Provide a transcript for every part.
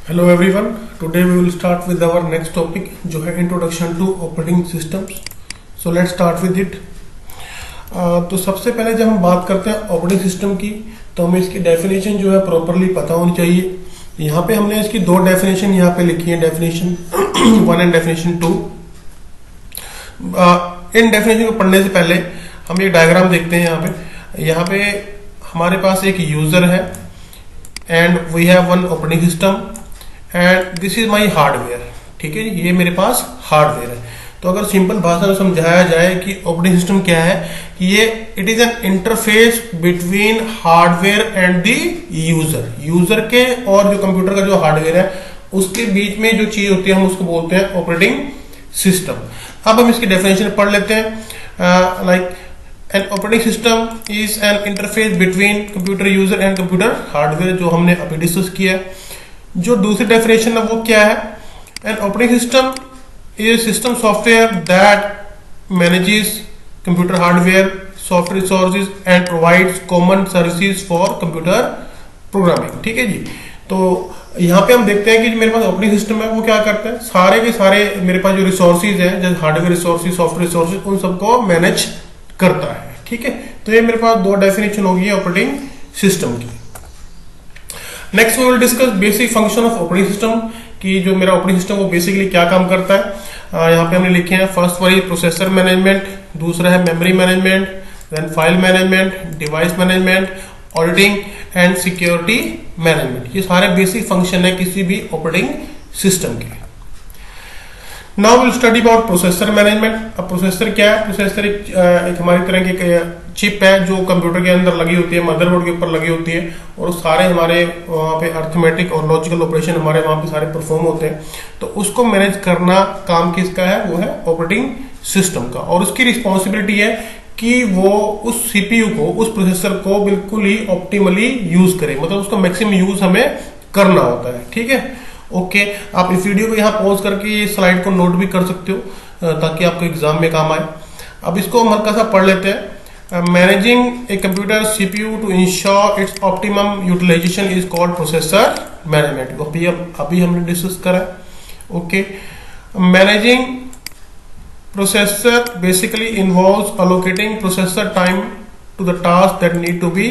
Hello everyone, today we will start with our next topic जो है introduction to operating systems. So let's start with it. तो सबसे पहले जब हम बात करते हैं ऑपरेटिंग सिस्टम की तो हमें इसकी डेफिनेशन जो है प्रॉपरली पता होनी चाहिए। यहाँ पे हमने इसकी दो डेफिनेशन यहाँ पे लिखी है, definition 1 and definition 2। In definition को पढ़ने से पहले हम एक डायग्राम देखते हैं। यहाँ पे हमारे पास एक यूजर है and we have one operating system and this is my hardware. ठीक है जी, ये मेरे पास हार्डवेयर है। तो अगर सिंपल भाषा में समझाया जाए कि ऑपरेटिंग सिस्टम क्या है, कि ये it is an interface between hardware and the user. User के और जो कंप्यूटर का जो हार्डवेयर है उसके बीच में जो चीज होती है हम उसको बोलते हैं ऑपरेटिंग सिस्टम। अब हम इसकी डेफिनेशन पढ़ लेते हैं। Like an operating system is an interface between computer user and computer hardware, जो हमने अभी डिस्कस किया है। जो दूसरी डेफिनेशन है वो क्या है? An operating system is system software that manages computer hardware software resources and provides common services for computer programming. ठीक है जी। तो यहाँ पे हम देखते हैं कि मेरे पास ऑपरेटिंग सिस्टम है वो क्या करता है, सारे के सारे मेरे पास जो रिसोर्सेज है जैसे हार्डवेयर रिसोर्सेज सॉफ्टवेयर रिसोर्सेज उन सबको मैनेज करता है। ठीक है, तो ये मेरे पास दो डेफिनेशन होगी ऑपरेटिंग सिस्टम की। Next we will discuss basic function of operating system, कि जो मेरा ऑपरेटिंग सिस्टम वो बेसिकली क्या काम करता है। यहाँ पे हमने लिखे हैं फर्स्ट वाली प्रोसेसर मैनेजमेंट, दूसरा है memory management, then file management, device management, auditing and security management. ये सारे बेसिक फंक्शन है किसी भी ऑपरेटिंग सिस्टम के। Now will study about processor management. अब प्रोसेसर क्या है? प्रोसेसर एक हमारी तरह की चिप है जो कंप्यूटर के अंदर लगी होती है, मदरबोर्ड के ऊपर लगी होती है, और सारे हमारे वहाँ पे अर्थमेटिक और लॉजिकल ऑपरेशन हमारे वहाँ पे सारे परफॉर्म होते हैं। तो उसको मैनेज करना काम किसका है? वो है ऑपरेटिंग सिस्टम का। और उसकी रिस्पॉन्सिबिलिटी है कि वो उस सीपीयू को, उस प्रोसेसर को बिल्कुल ही ऑप्टिमली यूज करे, मतलब उसका मैक्सिमम यूज हमें करना होता है। ठीक है, ओके। आप इस वीडियो को यहाँ पॉज करके ये स्लाइड को नोट भी कर सकते हो ताकि आपको एग्जाम में काम आए। अब इसको हम हल्का सा पढ़ लेते हैं। Managing a computer CPU to ensure its optimum utilization is called processor management. अभी हमने डिस्कस करा। Okay, managing processor basically involves allocating processor time to the task that need to be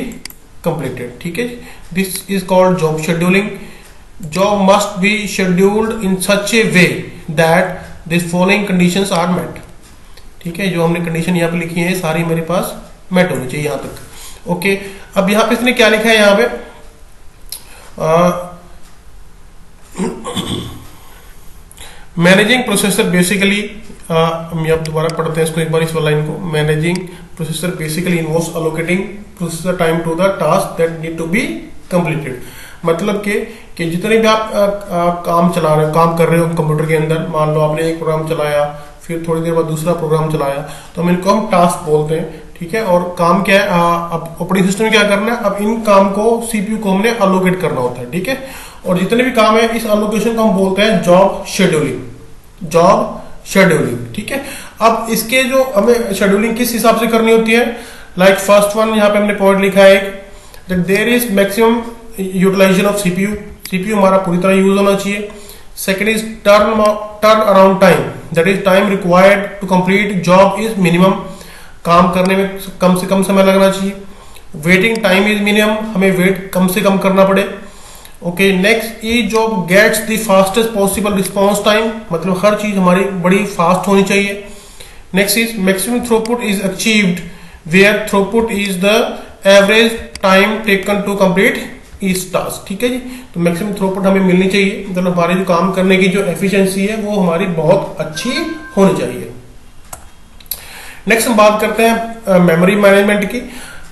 completed. ठीक है, this is called job scheduling. Job must be scheduled in such a way that these following conditions are met। ठीक है, जो हमने condition यहाँ पे लिखी है सारी मेरे पास मेट होनी चाहिए यहाँ तक। ओके, अब यहाँ पे इसने क्या लिखा है यहाँ पे? मैनेजिंग प्रोसेसर बेसिकली, हम यहाँ दोबारा पढ़ते हैं इसको एक बार, इस लाइन को। Managing processor basically involves allocating processor time to the task that need to be completed. मतलब कि जितने भी आप काम चला रहे हो, काम कर रहे हो कंप्यूटर के अंदर, मान लो आपने एक प्रोग्राम चलाया, फिर थोड़ी देर बाद दूसरा प्रोग्राम चलाया, तो हम इनको हम टास्क बोलते हैं। ठीक है, और काम क्या है? अब ऑपरेटिंग सिस्टम में क्या करना है? अब इन काम को सीपीयू को हमने अलोकेट करना होता है। ठीक है, और जितने भी काम है इस अलोकेशन को हम बोलते हैं जॉब शेड्यूलिंग। Job scheduling. ठीक है, अब इसके जो हमें शेड्यूलिंग किस हिसाब से करनी होती है? लाइक फर्स्ट वन यहाँ पे हमने पॉइंट लिखा है that there is maximum utilization of CPU. CPU हमारा पूरी तरह यूज होना चाहिए। Second is turn around time, that is time required to complete job is minimum. काम करने में कम से कम समय लगना चाहिए। वेटिंग टाइम इज मिनिमम, हमें वेट कम से कम करना पड़े। Okay, next is job gets the fastest possible response time, मतलब हर चीज हमारी बड़ी फास्ट होनी चाहिए। Next is maximum throughput is achieved where throughput is the average time taken to complete इस टास्क। ठीक है जी, तो मैक्सिमम थ्रूपुट हमें मिलनी चाहिए, मतलब हमारे जो काम करने की जो एफिशिएंसी है वो हमारी बहुत अच्छी होनी चाहिए। नेक्स्ट हम बात करते हैं मेमोरी मैनेजमेंट की।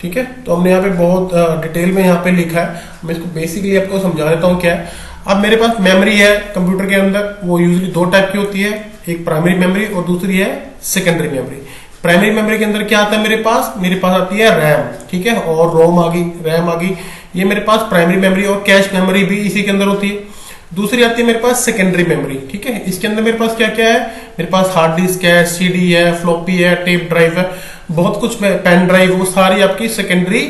ठीक है, तो हमने यहाँ पे बहुत डिटेल में यहाँ पे लिखा है, मैं इसको बेसिकली आपको समझा देता हूँ क्या है। अब मेरे पास मेमोरी है कंप्यूटर के अंदर, वो यूजली दो टाइप की होती है, एक प्राइमरी मेमोरी और दूसरी है सेकेंडरी मेमोरी। प्राइमरी मेमोरी के अंदर क्या आता है मेरे पास आती है रैम। ठीक है, और रोम आ गई, रैम आ गई, ये मेरे पास प्राइमरी मेमोरी, और कैश मेमोरी भी इसी के अंदर होती है। दूसरी आती है मेरे पास सेकेंडरी मेमोरी। ठीक है, इसके अंदर मेरे पास क्या क्या है? मेरे पास हार्ड डिस्क है, सीडी है, फ्लॉपी है, टेप ड्राइव है, बहुत कुछ, पेन ड्राइव, वो सारी आपकी सेकेंडरी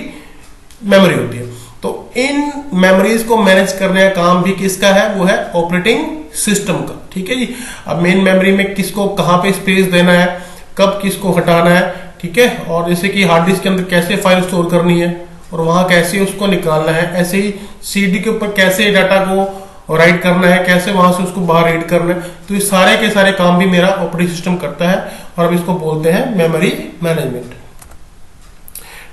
मेमोरी होती है। तो इन मेमोरीज को मैनेज करने का काम भी किसका है, वो है ऑपरेटिंग सिस्टम का। ठीक है जी। अब मेन मेमोरी में किसको कहाँ पे स्पेस देना है, कब किसको हटाना है, ठीक है, और जैसे कि हार्ड डिस्क के अंदर कैसे फाइल स्टोर करनी है और वहां कैसे उसको निकालना है, ऐसे ही सीडी के ऊपर कैसे डाटा को राइट करना है, कैसे वहां से उसको बाहर रीड करना है। तो ये सारे के सारे काम भी मेरा ऑपरेटिंग सिस्टम करता है और अब इसको बोलते हैं memory management.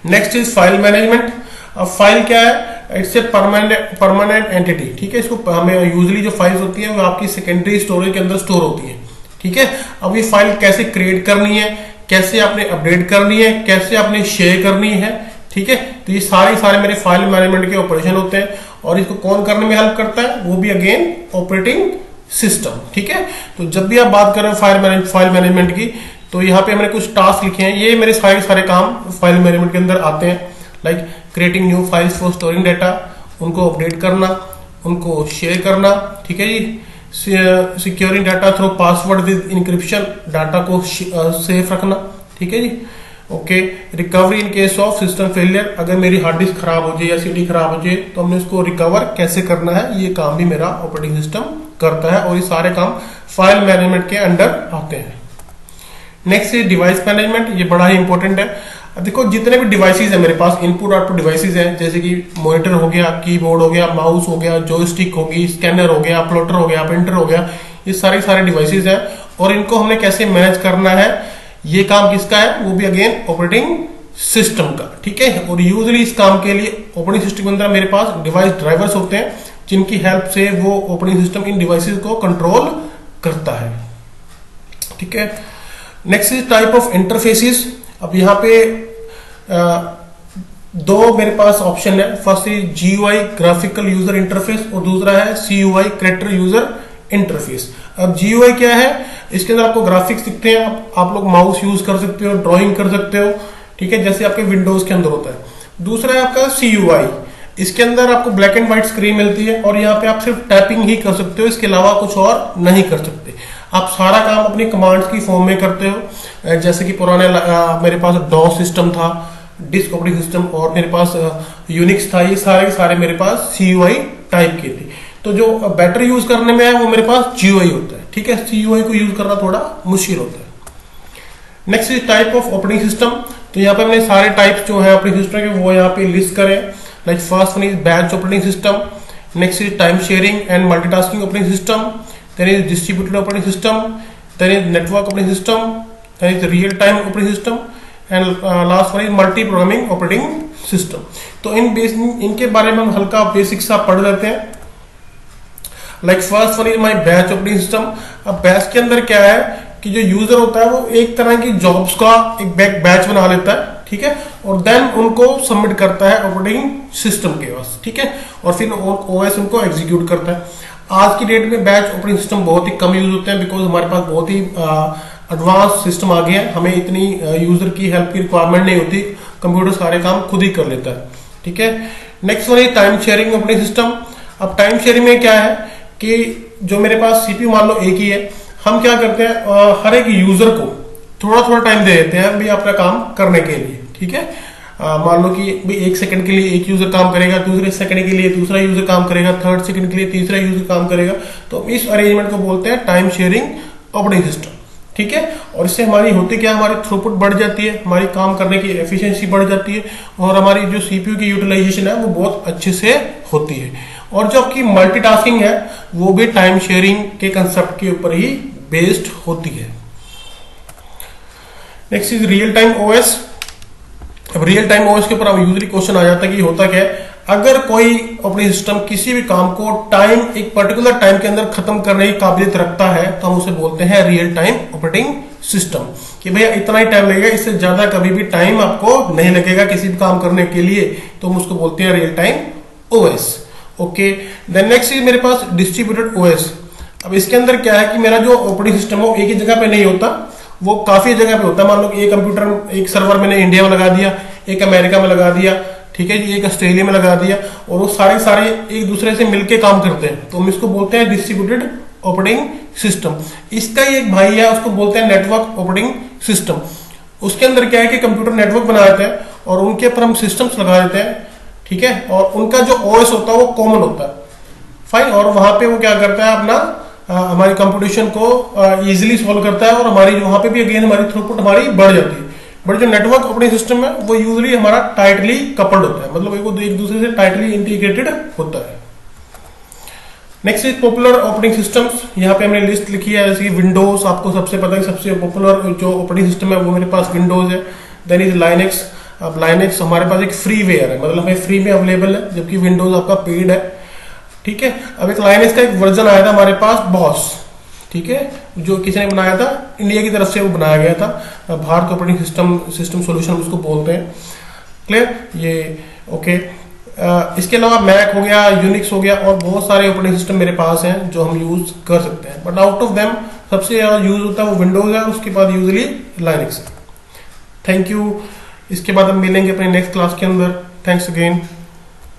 Next is file management. अब फाइल क्या है, इट्स ए परमानेंट एंटिटी। ठीक है, इसको हमें यूजली जो फाइल्स होती हैं वो आपकी सेकेंडरी स्टोरेज के अंदर स्टोर होती है। ठीक है, अब ये फाइल कैसे क्रिएट करनी है, कैसे आपने अपडेट करनी है, कैसे आपने शेयर करनी है। ठीक है, तो ये सारे मेरे फाइल मैनेजमेंट के ऑपरेशन होते हैं और इसको कौन करने में हेल्प करता है, वो भी अगेन ऑपरेटिंग सिस्टम। ठीक है, तो जब भी आप बात करें फाइल मैनेजमेंट की, तो यहाँ पे हमने कुछ टास्क लिखे हैं, ये मेरे सारे काम फाइल मैनेजमेंट के अंदर आते हैं। Like creating new files for storing data, उनको अपडेट करना, उनको शेयर करना। ठीक है जी, securing data through password with encryption, data को सेफ रखना। ठीक है जी, okay. Recovery in case of system failure, अगर मेरी हार्ड डिस्क खराब हो जाए या सीडी खराब हो जाए तो हमने उसको रिकवर कैसे करना है, ये काम भी मेरा ऑपरेटिंग सिस्टम करता है और ये सारे काम फाइल मैनेजमेंट के अंडर आते हैं। नेक्स्ट इज डिवाइस मैनेजमेंट, ये बड़ा ही इंपॉर्टेंट है। अब देखो जितने भी डिवाइसेस है मेरे पास, इनपुट आउटपुट डिवाइसेस हैं, जैसे कि मॉनिटर हो गया, कीबोर्ड हो गया, माउस हो गया, जॉयस्टिक होगी, स्कैनर हो गया, प्लॉटर हो गया, प्रिंटर हो गया, ये सारे डिवाइसेस हैं और इनको हमने कैसे मैनेज करना है, ये काम किसका है, वो भी अगेन ऑपरेटिंग सिस्टम का। ठीक है, और यूजली इस काम के लिए ऑपरेटिंग सिस्टम के अंदर मेरे पास डिवाइस ड्राइवर्स होते हैं जिनकी हेल्प से वो ऑपरेटिंग सिस्टम इन डिवाइसेस को कंट्रोल करता है। ठीक है, next is type of interfaces. अब यहाँ पे दो मेरे पास ऑप्शन है, first is GUI graphical user interface और दूसरा है CUI कैरेक्टर यूजर इंटरफेस। अब GUI क्या है, इसके अंदर आपको ग्राफिक्स दिखते हैं, आप लोग माउस यूज कर सकते हो, ड्राइंग कर सकते हो। ठीक है, जैसे आपके विंडोज के अंदर होता है। दूसरा है आपका CUI, इसके अंदर आपको ब्लैक एंड व्हाइट स्क्रीन मिलती है और यहाँ पे आप सिर्फ टाइपिंग ही कर सकते हो, इसके अलावा कुछ और नहीं कर सकते। आप सारा काम अपनी कमांड्स की फॉर्म में करते हो, जैसे कि पुराने मेरे पास DOS सिस्टम था, डिस्क ऑपरेटिंग सिस्टम, और मेरे पास यूनिक्स था, ये सारे मेरे पास CUI टाइप के थे। तो जो बेटर यूज करने में है वो मेरे पास GUI होता है। ठीक है, CUI को यूज करना थोड़ा मुश्किल होता है। Next is type of operating system. तो यहाँ पे हमने सारे टाइप्स जो है ऑपरेटिंग सिस्टम के वो यहाँ पे लिस्ट करें। Like first one is batch operating system, next is time sharing and multitasking operating system, then is distributed operating system, then is network operating system, then is real time operating system and last one is multi programming operating system। तो इनके बारे में हम हल्का basic सा पढ़ लेते हैं। Like first one is my batch operating system. अब बैच के अंदर क्या है कि जो यूजर होता है वो एक तरह की जॉब्स का एक बैच बना लेता है। ठीक है, और देन उनको सबमिट करता है ऑपरेटिंग सिस्टम के पास। ठीक है, और फिर OS उनको एग्जीक्यूट करता है। आज की डेट में बैच ऑपरेटिंग सिस्टम बहुत ही कम यूज होते हैं, बिकॉज हमारे पास बहुत ही एडवांस सिस्टम आ गया है, हमें इतनी यूजर की हेल्प की रिक्वायरमेंट नहीं होती, कंप्यूटर सारे काम खुद ही कर लेता है। ठीक है, next one is time sharing operating system. अब टाइम शेयरिंग में क्या है कि जो मेरे पास CPU मान लो एक ही है, हम क्या करते हैं हर एक यूजर को थोड़ा टाइम दे देते हैं भी अपना काम करने के लिए। ठीक है, मान लो कि भाई 1 सेकंड के लिए एक यूजर काम करेगा, दूसरे सेकंड के लिए दूसरा यूजर काम करेगा, थर्ड सेकंड के लिए तीसरा यूजर काम करेगा। तो इस अरेंजमेंट को बोलते हैं टाइम शेयरिंग ऑपरेटिंग सिस्टम। ठीक है, और इससे हमारी होती क्या, हमारी थ्रूपुट बढ़ जाती है, हमारी काम करने की एफिशिएंसी बढ़ जाती है और हमारी जो CPU की यूटिलाइजेशन है वो बहुत अच्छे से होती है। और जो आपकी मल्टीटास्किंग है वो भी टाइम शेयरिंग के कंसेप्ट के ऊपर ही बेस्ड होती है। Next is real time OS। अब रियल टाइम OS के ऊपर अब यूजली क्वेश्चन आ जाता है कि होता क्या है, अगर कोई ऑपरेटिंग सिस्टम किसी भी काम को एक पर्टिकुलर टाइम के अंदर खत्म करने की काबिलियत रखता है तो हम उसे बोलते हैं रियल टाइम ऑपरेटिंग सिस्टम। कि भैया इतना ही टाइम लगेगा, इससे ज्यादा कभी भी टाइम आपको नहीं लगेगा किसी भी काम करने के लिए, तो हम उसको बोलते हैं real time OS। Okay, then next is मेरे पास डिस्ट्रीब्यूटेड OS। अब इसके अंदर क्या है कि मेरा जो ऑपरेटिंग सिस्टम हो एक ही जगह पे नहीं होता, वो काफी जगह पे होता है। मान लो कि एक कंप्यूटर एक सर्वर मैंने इंडिया में लगा दिया, एक अमेरिका में लगा दिया, ठीक है जी, एक ऑस्ट्रेलिया में लगा दिया, और वो सारे एक दूसरे से मिलके काम करते हैं, तो हम इसको बोलते हैं डिस्ट्रीब्यूटेड ऑपरेटिंग सिस्टम। इसका ही एक भाई है, उसको बोलते हैं नेटवर्क ऑपरेटिंग सिस्टम। उसके अंदर क्या है कि कंप्यूटर नेटवर्क बना देते हैं और उनके ऊपर हम सिस्टम्स लगा देते हैं, ठीक है, और उनका जो ओएस होता है वो कॉमन होता है, फाइन। और वहां पे वो क्या करता है, अपना हमारी कंप्यूटेशन को इजीली सॉल्व करता है, और हमारी वहां पे भी अगेन हमारी थ्रूपुट हमारी बढ़ जाती है। बट जो नेटवर्क ऑपरेटिंग सिस्टम है वो यूजली हमारा टाइटली कपल्ड होता है, मतलब वो एक दूसरे से टाइटली इंटीग्रेटेड होता है। Next is popular operating systems. यहाँ पे हमने लिस्ट लिखी है, जैसे कि विंडोज, आपको सबसे पता है सबसे पॉपुलर जो ऑपरेटिंग सिस्टम है वो मेरे पास विंडोज है। Then is Linux. अब लाइनेक्स हमारे पास एक फ्रीवेयर है, मतलब हमें फ्री में अवेलेबल है, जबकि विंडोज आपका पेड है, ठीक है। अब एक लाइनेक्स का एक वर्जन आया था हमारे पास, बॉस, ठीक है, जो किसी ने बनाया था, इंडिया की तरफ से वो बनाया गया था, भारत ऑपरेटिंग सिस्टम सॉल्यूशन उसको बोलते हैं, क्लियर ये, ओके। इसके अलावा मैक हो गया, यूनिक्स हो गया, और बहुत सारे ऑपरेटिंग सिस्टम मेरे पास हैं जो हम यूज कर सकते हैं, बट आउट ऑफ देम सबसे ज्यादा यूज होता है वो विंडोज है, उसके बाद यूजली लाइनेक्स है। Thank you. इसके बाद हम मिलेंगे अपने नेक्स्ट क्लास के अंदर। Thanks again.